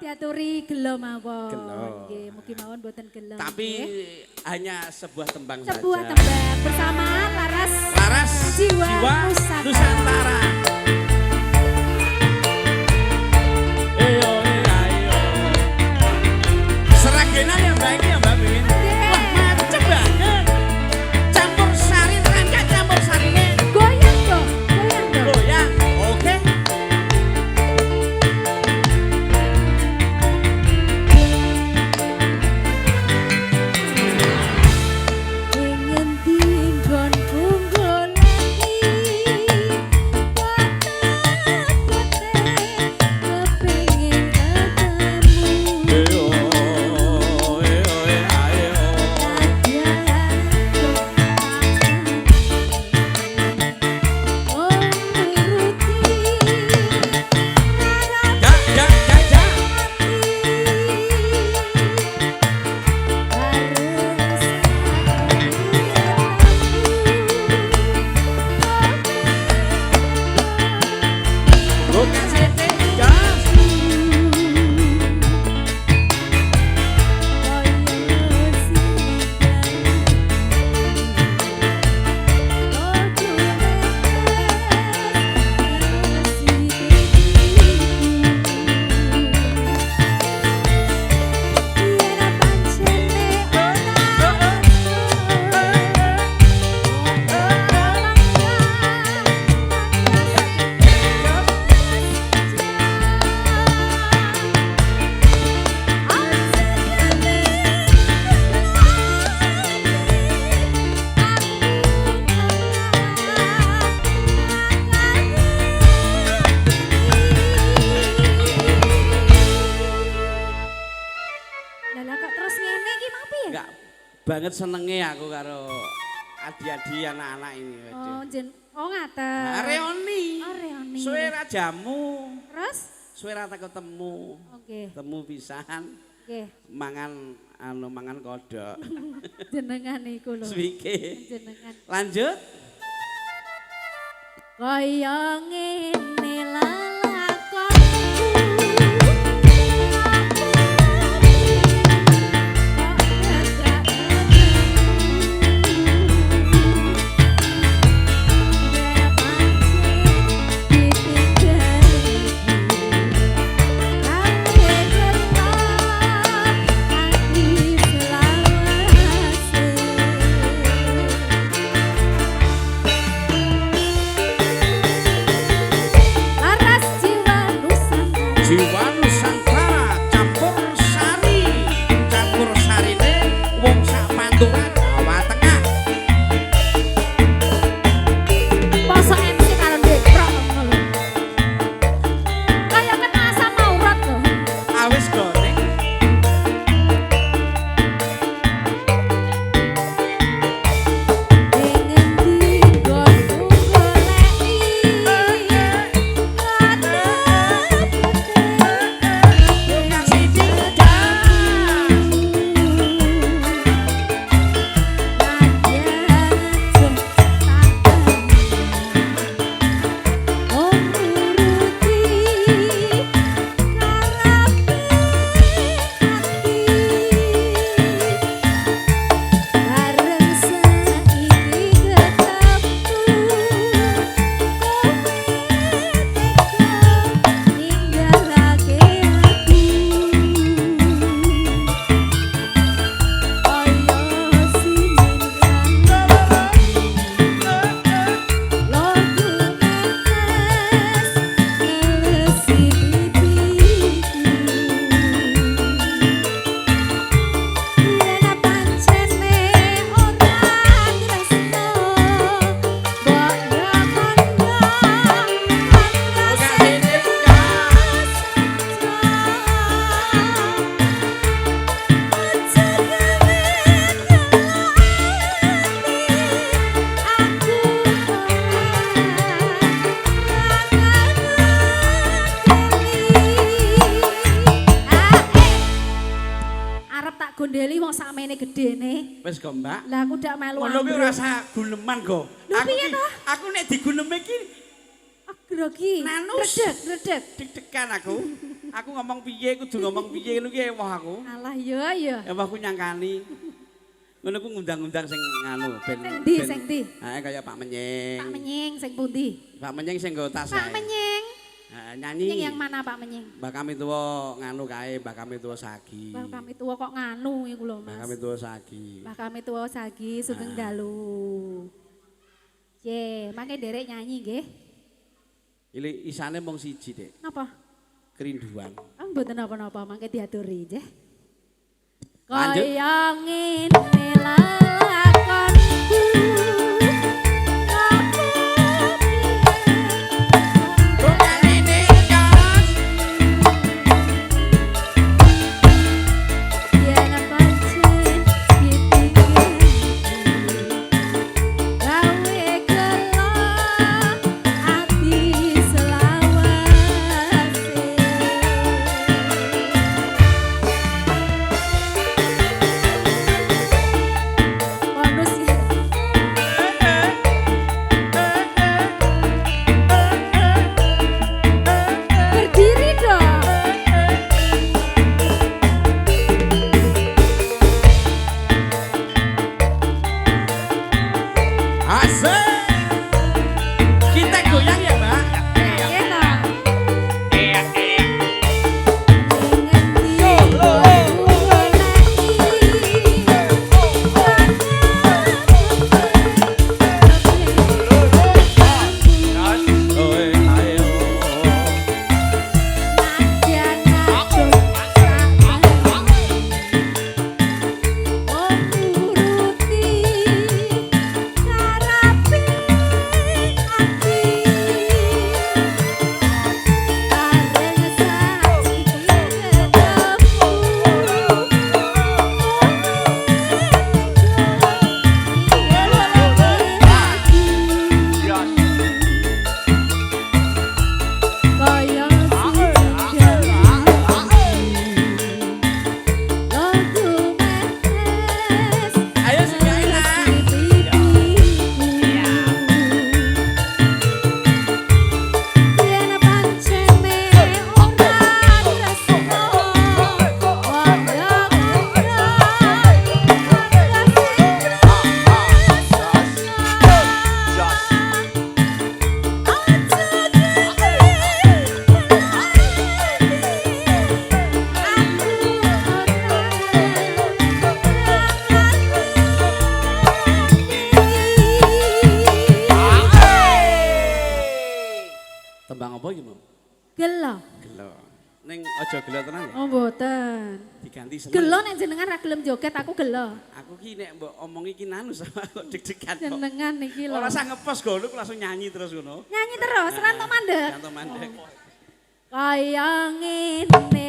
diaturi gelo mawon. Gelo. Nggih, mugi mawon mboten gelo. Tapi nggih. hanya sebuah tembang Sebuah saja. tembang bersama Laras Jiwa Nusantara. Ayo, ayo. Seragenan ya Mbak ini ya Mbak Min. Wah macem banget. Campur sari, rancak campur sarine. Goyang dong, goyang dong. Goyang, oke. Ingin tinggon punggul kepingin ketemu. Ayo, ayo, ayo. Jak, jak, jak, jak. Bukan sete, gas. Lah kok terus ngene iki mapi ya? Enggak banget senenge aku karo adi-adi anak-anak ini. Oh, ngaten. Reoni. Oh, reoni. Suwe ra jamu. Terus? Suwe ra ketemu. Oke. Temu pisan. Oke. Mangan kodok. Jenengan iku lho. Swike. Jenengan. Lanjut. Kaya ngene lalakonku. Jiwa Nusantara campur sari. Campur sarine wong sak panturan Jawa Tengah. Poso MC karo Dekro ngono. Kaya kena asam aurat lho. Awis goreng. Pengen tinggonku goleki. Bukan sidik gas. Gondeli wong sakmene gedene. Wis go, Mbak. Lah aku ndak melu. Ngono kuwi rasa guneman go. Lho piye to? Aku nek diguneme iki Grogi. Nanus. Redeg. Deg-degan aku. Aku ngomong piye, kudu ngomong piye ngono ki ewah aku. Alah ya. Ewah aku nyangkani. Ngono ku ngundang-undang sing nganu ben. Sing ndi? Heeh kaya Pak Menying. Pak Menying sing pundi? Pak Menying sing nggo tas Pak Menying. Heeh nyanyi. Menying yang mana Pak Menying? Mbak kami tuwa nganu kae, mbak kami tuwa sagi. Mbak kami tua kok nganu iku lho Mbak Mas. kami tuwa sagi. Mbak kami tua sagi sugeng dalu. Ye, mangke derek nyanyi nggih. Ili isane mung siji, Dik. Napa? Kerinduan. Ah mboten napa-napa mangke diaturi nggih. Lanjut. Kaya ngene lelakonku. Yen pancen ditinggal gawe gelo ati selawase. Bonus ya. Berdiri dong. Asik. Kita goyang ya, Mbak. Iya lah. Oe ayo. Kaya Ayo sing enak. Tembang apa iki, Mam? Gelo. Gelo. Ning aja gelo tenan ya. Oh mboten. Diganti seneng. Gelo nek jenengan ra gelem joget aku gelo. Aku ki nek mbok omongi ki nanu sama kok deg-degan kok. Jenengan iki lho. Ora usah ngepos goluk langsung nyanyi terus ngono. Nyanyi terus, rantuk mandek. Cantok mandek. Kaya ngene